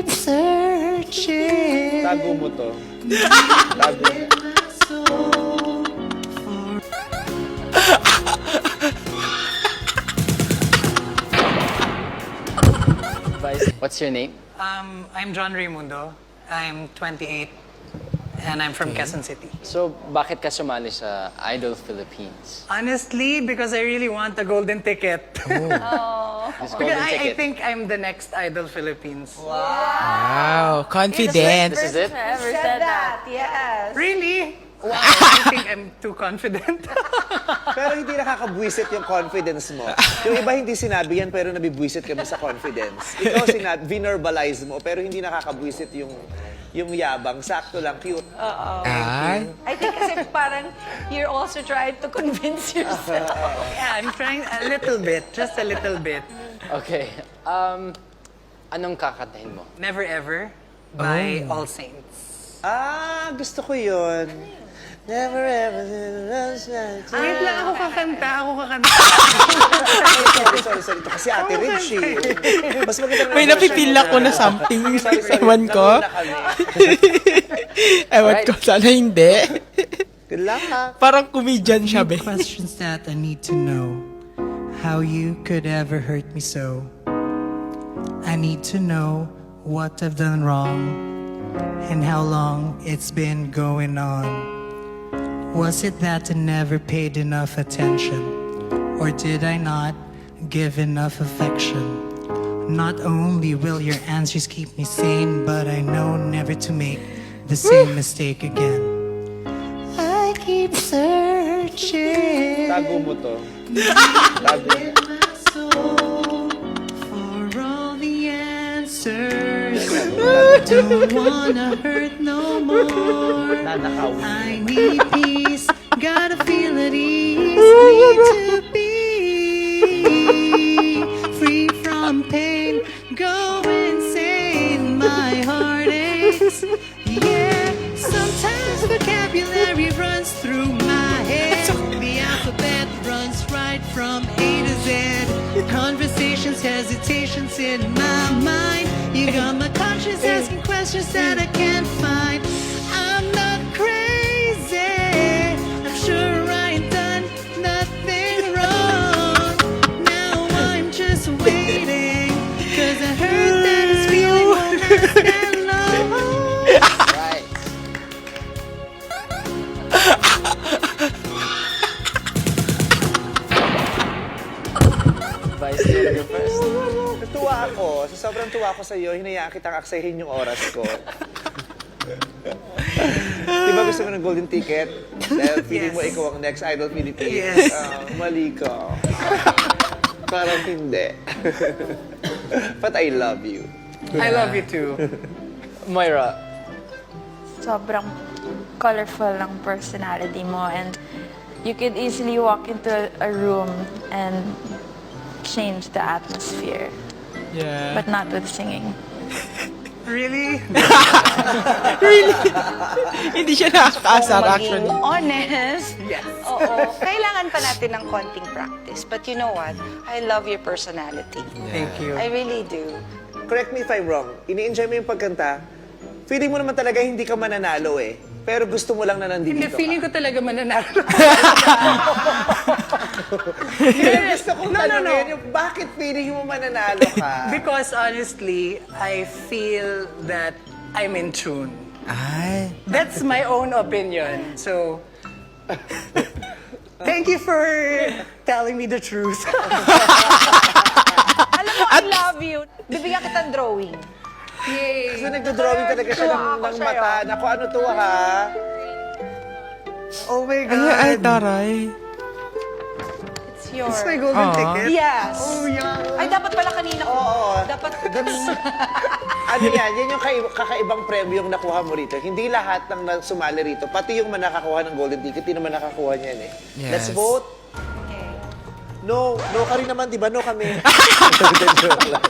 keep searching. Tago mo to. Tago. What's your name? I'm John Raimundo. I'm 28 and I'm from Quezon City. So, bakit ka sumali sa Idol Philippines? Honestly, because I really want the golden ticket. This Because golden I ticket. think I'm the next Idol Philippines. Wow, confidence. This is it? Ever said that? Yes. Really? Wow, I think I'm too confident. Pero hindi nakakabwisit yung confidence mo. Yung iba hindi sinabi yan, pero nabibwisit kami sa confidence. Ikaw vinerbalize mo, pero hindi nakakabwisit yung yabang. Sakto lang, cute. Ay, I think kasi parang you're also trying to convince yourself. Yeah, I'm trying a little bit, just a little bit. Okay. Anong kakantahin mo? Never Ever by All Saints. Gusto ko yun. Never ever. Wait lang, ako kakanta. Sorry. Ito kasi Ate Rich eh. Mas maganda na may napipil ako na something. Ewan ko. Ewan ko, sana hindi. Good luck ha. Parang comedian siya, be. Questions that I need to know. How you could ever hurt me so. I need to know what I've done wrong and how long it's been going on. Was it that I never paid enough attention? Or did I not give enough affection? Not only will your answers keep me sane, but I know never to make the same mistake again. I keep searching. Tago mo to. Tago. For all the answers, don't wanna hurt no more. Nanakaw. I need peace, gotta feel at ease, need to be free from pain, go insane, my heart aches. Yeah, sometimes vocabulary runs through my head. The alphabet runs right from A to Z. Conversations, hesitations in my mind. You got my conscience asking questions that I can't find. I'm not crazy. I'm sure I ain't done nothing wrong. Now I'm just waiting, 'cause I heard that this feeling won't last that long. Right. Vice, you wanna go first? Natuwa ako. Sobrang tuwa ako sa iyo. Hinayaan kitang aksayin yung oras ko. Di ba gusto mo ng golden ticket? Dahil feeling mo Yes. ikaw ang next Idol Philippines. Yes. Mali ka. Parang hindi. But I love you. I love you too. Moira, Sobrang colorful ng personality mo, and you could easily walk into a room and change the atmosphere, Yeah. but not with singing. Really? Hindi siya nakakaasar, Maging actually. honest. Yes. Oo. Kailangan pa natin ng konting practice. But you know what? I love your personality. Thank you. I really do. Correct me if I'm wrong. Ini-enjoy mo yung pagkanta. Feeling mo naman talaga hindi ka mananalo eh. Pero gusto mo lang na nandito Hindi, ka. feeling ko talaga mananalo. Gusto kong tanongin yung bakit feeling mo mananalo ka? Because honestly, I feel that I'm in tune. Ay. That's my own opinion. So, thank you for telling me the truth. Alam mo, I love you. Bibigyan kitang drawing. Yay! Kasi nagdo-drawing talaga siya Tuwa ako ng sa'yo. mata. Naku, ano to ha? Oh my Ay, God! ay, taray. It's yours. It's my golden ticket? Yes. Oh, yeah. Ay, dapat pala kanina ko. Oo. Dapat kanina. Ano yan? Yan yung kakaibang premyo yung nakuha mo rito. Hindi lahat ng sumali rito. Pati yung nakakakuha ng golden ticket, hindi naman nakakuha niyan eh. Let's Yes. vote. Okay. No. No ka rin naman, di ba? No kami. Joke lang.